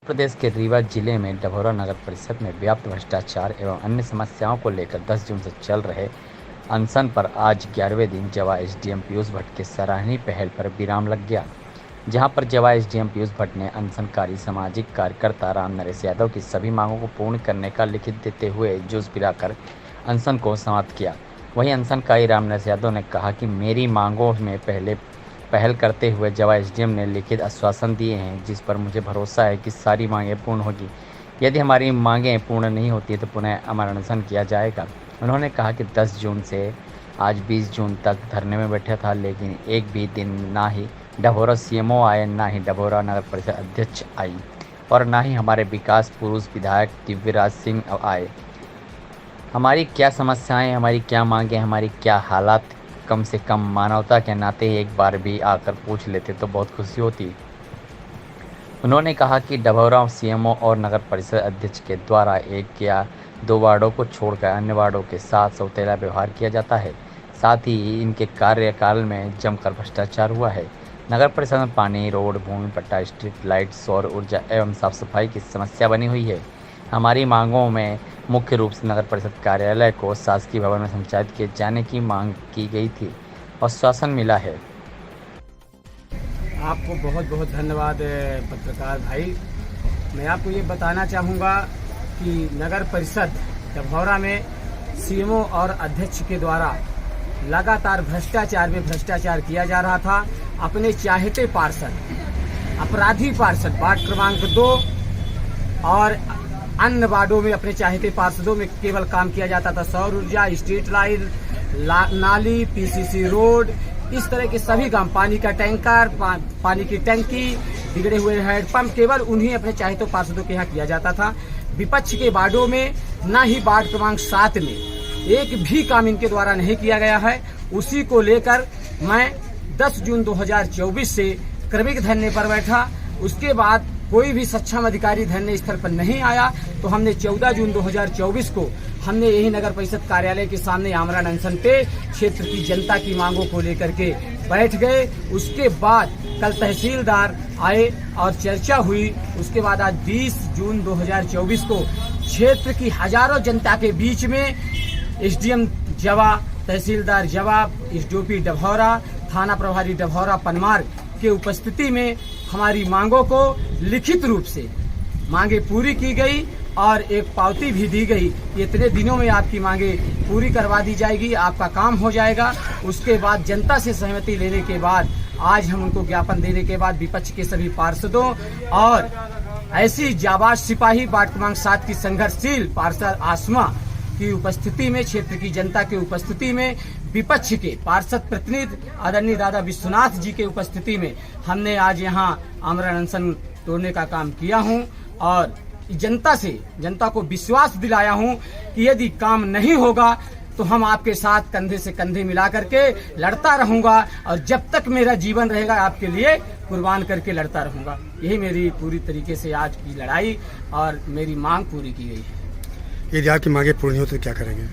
प्रदेश के रीवा जिले में डभौरा नगर परिषद में व्याप्त भ्रष्टाचार एवं अन्य समस्याओं को लेकर 10 जून से चल रहे अनशन पर आज 11वें दिन जवा एसडीएम पीयूष भट्ट के सराहनीय पहल पर विराम लग गया। जहां पर जवा एसडीएम पीयूष भट्ट ने अनशनकारी सामाजिक कार्यकर्ता राम नरेश यादव की सभी मांगों को पूर्ण करने का लिखित देते हुए जुस पिलाकर अनशन को समाप्त किया। वहीं अनशनकारी राम नरेश यादव ने कहा कि मेरी मांगों में पहल करते हुए जवा एसडीएम ने लिखित आश्वासन दिए हैं, जिस पर मुझे भरोसा है कि सारी मांगें पूर्ण होगी। यदि हमारी मांगें पूर्ण नहीं होती तो पुनः अमर अनशन किया जाएगा। उन्होंने कहा कि 10 जून से आज 20 जून तक धरने में बैठा था, लेकिन एक भी दिन ना ही डभौरा सीएमओ आए, ना ही डभौरा नगर परिषद अध्यक्ष आई और ना ही हमारे विकास पुरुष विधायक दिव्यराज सिंह आए। हमारी क्या समस्याएं, हमारी क्या मांगें, हमारी क्या हालात, कम से कम मानवता के नाते एक बार भी आकर पूछ लेते तो बहुत खुशी होती। उन्होंने कहा कि डभौरा सीएमओ और नगर परिषद अध्यक्ष के द्वारा 1 या 2 वार्डों को छोड़कर अन्य वार्डों के साथ सौतेला व्यवहार किया जाता है। साथ ही इनके कार्यकाल में जमकर भ्रष्टाचार हुआ है। नगर परिषद में पानी, रोड, भूमि पट्टा, स्ट्रीट लाइट, सौर ऊर्जा एवं साफ सफाई की समस्या बनी हुई है। हमारी मांगों में मुख्य रूप से नगर परिषद कार्यालय को शासकीय भवन में संचालित किए जाने की मांग की गई थी और शासन मिला है। आपको बहुत बहुत धन्यवाद पत्रकार भाई। मैं आपको ये बताना चाहूँगा कि नगर परिषद डभौरा में सीएमओ और अध्यक्ष के द्वारा लगातार भ्रष्टाचार में भ्रष्टाचार किया जा रहा था। अपने चाहते पार्षद, अपराधी पार्षद वार्ड क्रमांक 2 और अन्य वार्डों में अपने चाहते पार्षदों में केवल काम किया जाता था। सौर ऊर्जा, स्ट्रीट लाइट, नाली, पीसीसी रोड, इस तरह के सभी काम, पानी का टैंकर, पानी की टंकी, बिगड़े हुए हैंडपंप, केवल उन्हीं अपने चाहते पार्षदों के यहाँ किया जाता था। विपक्ष के वार्डों में, न ही वार्ड क्रमांक 7 में एक भी काम इनके द्वारा नहीं किया गया है। उसी को लेकर मैं 10 जून 2024 से क्रमिक धरने पर बैठा। उसके बाद कोई भी सक्षम अधिकारी धरने स्थल पर नहीं आया तो हमने 14 जून 2024 को हमने यही नगर परिषद कार्यालय के सामने आमरण अनशन पे क्षेत्र की जनता की मांगों को लेकर के बैठ गए। उसके बाद कल तहसीलदार आए और चर्चा हुई। उसके बाद आज 20 जून 2024 को क्षेत्र की हजारों जनता के बीच में एसडीएम जवा, तहसीलदार जवा, एसडीओपी डभौरा, थाना प्रभारी डभौरा पनमार्ग के उपस्थिति में हमारी मांगों को लिखित रूप से मांगे पूरी की गई और एक पावती भी दी गई। इतने दिनों में आपकी मांगे पूरी करवा दी जाएगी, आपका काम हो जाएगा। उसके बाद जनता से सहमति लेने के बाद आज हम उनको ज्ञापन देने के बाद विपक्ष के सभी पार्षदों और ऐसी जाबाज सिपाही वार्ड क्रमांक 7 की संघर्षशील पार्षद आसमा की उपस्थिति में, क्षेत्र की जनता की उपस्थिति में, विपक्ष के पार्षद प्रतिनिधि आदरणीय दादा विश्वनाथ जी के उपस्थिति में हमने आज यहाँ आमरण अनशन तोड़ने का काम किया हूँ और जनता को विश्वास दिलाया हूँ कि यदि काम नहीं होगा तो हम आपके साथ कंधे से कंधे मिला करके लड़ता रहूंगा और जब तक मेरा जीवन रहेगा आपके लिए कुर्बान करके लड़ता रहूंगा। यही मेरी पूरी तरीके से आज की लड़ाई और मेरी मांग पूरी की गई है। यदि आपकी मांगे पूरी हो तो क्या करेंगे?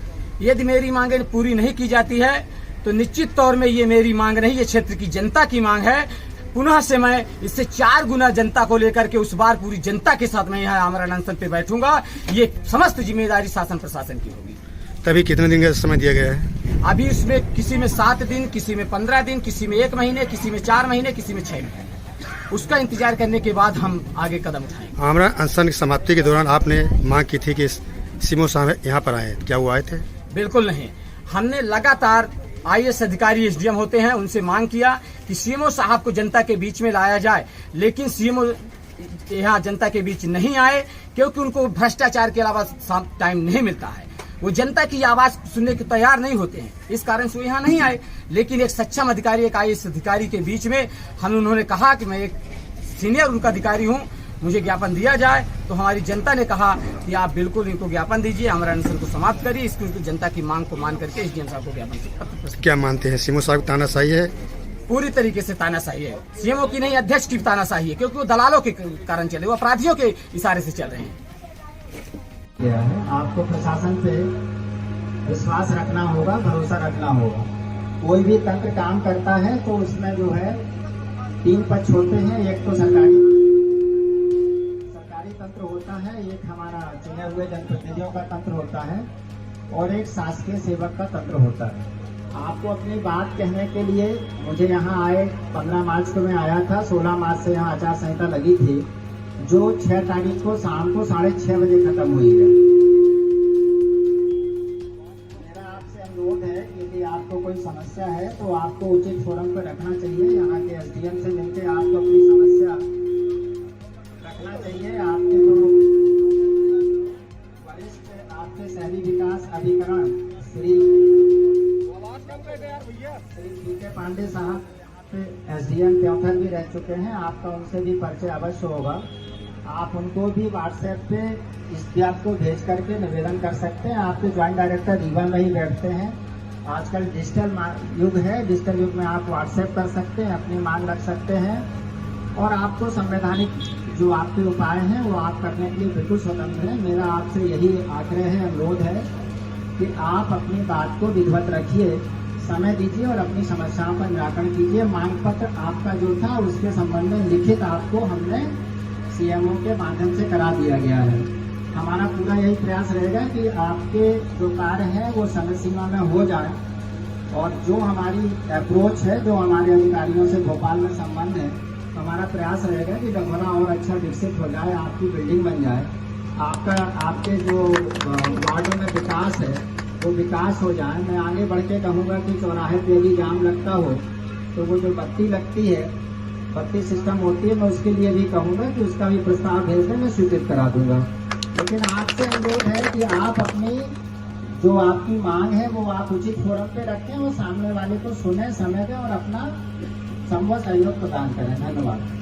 यदि मेरी मांगे पूरी नहीं की जाती है तो निश्चित तौर में ये मेरी मांग नहीं, ये क्षेत्र की जनता की मांग है। पुनः से मैं इससे 4 गुना जनता को लेकर के उस बार पूरी जनता के साथ मैं यहाँ आमरण अनशन पे बैठूंगा। ये समस्त जिम्मेदारी शासन प्रशासन की होगी। तभी कितने दिन का समय दिया गया है? अभी इसमें किसी में 7 दिन, किसी में 15 दिन, किसी में 1 महीने, किसी में 4 महीने, किसी में 6 महीने। उसका इंतजार करने के बाद हम आगे कदम उठाएंगे। आमरण अनशन की समाप्ति के दौरान आपने मांग की थी कि सीएमओ साहब यहाँ पर आए, क्या वो आए थे? बिल्कुल नहीं। हमने लगातार आईएएस अधिकारी एसडीएम होते हैं, उनसे मांग किया कि सीएमओ साहब को जनता के बीच में लाया जाए, लेकिन सीएमओ यहाँ जनता के बीच नहीं आए क्योंकि उनको भ्रष्टाचार के अलावा टाइम नहीं मिलता है। वो जनता की आवाज सुनने के तैयार नहीं होते हैं, इस कारण से वो यहाँ नहीं आए। लेकिन एक सक्षम अधिकारी, एक आईएएस अधिकारी के बीच में उन्होंने कहा कि मैं एक सीनियर उनका अधिकारी हूँ, मुझे ज्ञापन दिया जाए। तो हमारी जनता ने कहा कि आप बिल्कुल इनको ज्ञापन दीजिए, आमरण अनशन को समाप्त करिए। इसकी जनता की मांग को मान करके एसडीएम साहब को ज्ञापन। क्या मानते हैं सीएमओ साहब तानाशाही है? पूरी तरीके से तानाशाही है। सीएमओ की नहीं, अध्यक्ष की तानाशाही है, क्योंकि वो दलालों के कारण चले, वो अपराधियों के इशारे से चल रहे हैं। आपको प्रशासन पे विश्वास रखना होगा, भरोसा रखना होगा। कोई भी तंत्र काम करता है तो उसमें जो है 3 पक्ष होते हैं। एक तो सरकारी तंत्र होता है, एक हमारा चुने हुए जनप्रतिनिधियों का तंत्र होता है और एक शासकीय सेवक का तंत्र होता है। आपको अपनी बात कहने के लिए मुझे यहाँ आए 15 मार्च को मैं आया था, 16 मार्च से यहाँ आचार संहिता लगी थी, जो 6 तारीख को शाम को 6:30 बजे खत्म हुई है। मेरा आपसे अनुरोध है कि यदि आपको कोई समस्या है तो आपको उचित फोरम पर रखना चाहिए। यहाँ के एसडीएम से मिलकर आपको अपनी समस्या रखना चाहिए। आपके जो वरिष्ठ आपके शहरी विकास अधिकरण श्री पी.के. पांडे साहब एसडीएम प्योथर भी रह चुके हैं, आपका उनसे भी परिचय अवश्य होगा। आप उनको भी व्हाट्सएप पे इस बात को भेज करके निवेदन कर सकते हैं। आपके ज्वाइंट डायरेक्टर रीवा में ही बैठते हैं। आजकल डिजिटल युग है, डिजिटल युग में आप व्हाट्सएप कर सकते हैं, अपनी मांग रख सकते हैं और आपको संवैधानिक जो आपके उपाय हैं वो आप करने के लिए बिल्कुल स्वतंत्र हैं। मेरा आपसे यही आग्रह है, अनुरोध है कि आप अपनी बात को विधिवत रखिए, समय दीजिए और अपनी समस्याओं का निराकरण कीजिए। मांग पत्र आपका जो था उसके संबंध में लिखित आपको हमने सीएमओ के माध्यम से करा दिया गया है। हमारा पूरा यही प्रयास रहेगा कि आपके जो कार्य है वो समय सीमा में हो जाए और जो हमारी अप्रोच है, जो हमारे अधिकारियों से भोपाल में संबंध है, तो हमारा प्रयास रहेगा कि डभौरा और अच्छा विकसित हो जाए, आपकी बिल्डिंग बन जाए, आपके जो वार्डों में विकास है वो विकास हो जाए। मैं आगे बढ़ के कहूँगा कि चौराहे पे यदि जाम लगता हो तो वो जो बत्ती लगती है, बत्ती सिस्टम होती है, मैं उसके लिए भी कहूँगा कि उसका भी प्रस्ताव भेज दें, मैं स्वीकृत करा दूंगा। लेकिन आपसे अनुरोध है कि आप अपनी जो आपकी मांग है वो आप उचित फोरम पे रखें और सामने वाले को सुने, समझें और अपना संभव सहयोग प्रदान करें। धन्यवाद।